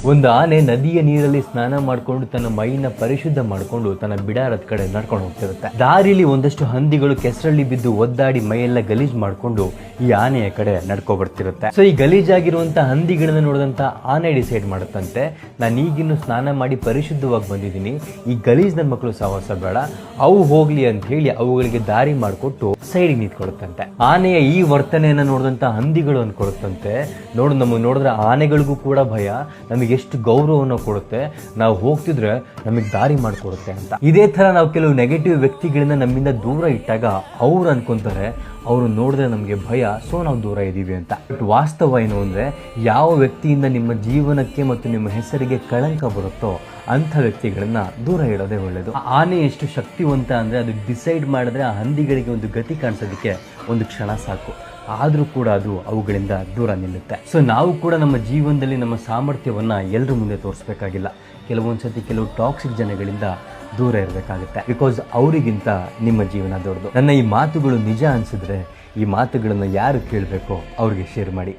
ಒಂದು ಆನೆ ನದಿಯ ನೀರಲ್ಲಿ ಸ್ನಾನ ಮಾಡಿಕೊಂಡು ತನ್ನ ಮೈನ ಪರಿಶುದ್ಧ ಮಾಡಿಕೊಂಡು ತನ್ನ ಬಿಡಾರದ ಕಡೆ ನಡ್ಕೊಂಡು ಹೋಗ್ತಿರುತ್ತೆ. ದಾರಿಲಿ ಒಂದಷ್ಟು ಹಂದಿಗಳು ಕೆಸರಲ್ಲಿ ಬಿದ್ದು ಒದ್ದಾಡಿ ಮೈಯೆಲ್ಲ ಗಲೀಜ್ ಮಾಡಿಕೊಂಡು ಈ ಆನೆಯ ಕಡೆ ನಡ್ಕೊ ಬರ್ತಿರುತ್ತೆ. ಸೊ ಈ ಗಲೀಜಾಗಿರುವಂತ ಹಂದಿಗಳನ್ನ ನೋಡಿದಂತ ಆನೆ ಡಿಸೈಡ್ ಮಾಡುತ್ತಂತೆ, ನಾನು ಈಗಿನ್ನು ಸ್ನಾನ ಮಾಡಿ ಪರಿಶುದ್ಧವಾಗಿ ಬಂದಿದ್ದೀನಿ, ಈ ಗಲೀಜ್ ನನ್ನ ಮಕ್ಕಳು ಸಹವಾಸ ಬೇಡ, ಅವು ಹೋಗ್ಲಿ ಅಂತ ಹೇಳಿ ಅವುಗಳಿಗೆ ದಾರಿ ಮಾಡಿಕೊಟ್ಟು ಸೈಡಿಗೆ ನಿಂತ್ಕೊಡುತ್ತಂತೆ. ಆನೆಯ ಈ ವರ್ತನೆಯನ್ನ ನೋಡಿದಂತ ಹಂದಿಗಳು ಅನ್ಕೊಡುತ್ತಂತೆ, ನಮಗೆ ನೋಡಿದ್ರೆ ಆನೆಗಳಿಗೂ ಕೂಡ ಭಯ, ನಮಗೆ ಎಷ್ಟು ಗೌರವವನ್ನು ಕೊಡುತ್ತೆ, ನಾವು ಹೋಗ್ತಿದ್ರೆ ನಮಗೆ ದಾರಿ ಮಾಡಿಕೊಡುತ್ತೆ ಅಂತ. ಇದೇ ತರ ನಾವು ಕೆಲವು ನೆಗೆಟಿವ್ ವ್ಯಕ್ತಿಗಳಿಂದ ನಮ್ಮಿಂದ ದೂರ ಇಟ್ಟಾಗ ಅವ್ರು ಅನ್ಕೊಂತಾರೆ ಅವರು ನೋಡಿದ್ರೆ ನಮಗೆ ಭಯ, ಸೊ ನಾವು ದೂರ ಇದ್ದೀವಿ ಅಂತ. ಬಟ್ ವಾಸ್ತವ ಏನು ಅಂದರೆ, ಯಾವ ವ್ಯಕ್ತಿಯಿಂದ ನಿಮ್ಮ ಜೀವನಕ್ಕೆ ಮತ್ತು ನಿಮ್ಮ ಹೆಸರಿಗೆ ಕಳಂಕ ಬರುತ್ತೋ ಅಂಥ ವ್ಯಕ್ತಿಗಳನ್ನ ದೂರ ಇಡೋದೇ ಒಳ್ಳೆಯದು. ಆನೆ ಎಷ್ಟು ಶಕ್ತಿವಂತ ಅಂದರೆ ಅದು ಡಿಸೈಡ್ ಮಾಡಿದ್ರೆ ಆ ಹಂದಿಗಳಿಗೆ ಒಂದು ಗತಿ ಕಾಣಿಸೋದಕ್ಕೆ ಒಂದು ಕ್ಷಣ ಸಾಕು, ಆದರೂ ಕೂಡ ಅದು ಅವುಗಳಿಂದ ದೂರ ನಿಲ್ಲುತ್ತೆ. ಸೊ ನಾವು ಕೂಡ ನಮ್ಮ ಜೀವನದಲ್ಲಿ ನಮ್ಮ ಸಾಮರ್ಥ್ಯವನ್ನು ಎಲ್ಲರ ಮುಂದೆ ತೋರಿಸ್ಬೇಕಾಗಿಲ್ಲ. ಕೆಲವೊಂದ್ಸತಿ ಕೆಲವು ಟಾಕ್ಸಿಕ್ ಜನಗಳಿಂದ ದೂರ ಇರಬೇಕಾಗುತ್ತೆ, ಬಿಕಾಸ್ ಅವರಿಗಿಂತ ನಿಮ್ಮ ಜೀವನ ದೊಡ್ಡದು. ನನ್ನ ಈ ಮಾತುಗಳು ನಿಜ ಅನಿಸಿದ್ರೆ ಈ ಮಾತುಗಳನ್ನು ಯಾರು ಕೇಳಬೇಕೋ ಅವ್ರಿಗೆ ಶೇರ್ ಮಾಡಿ.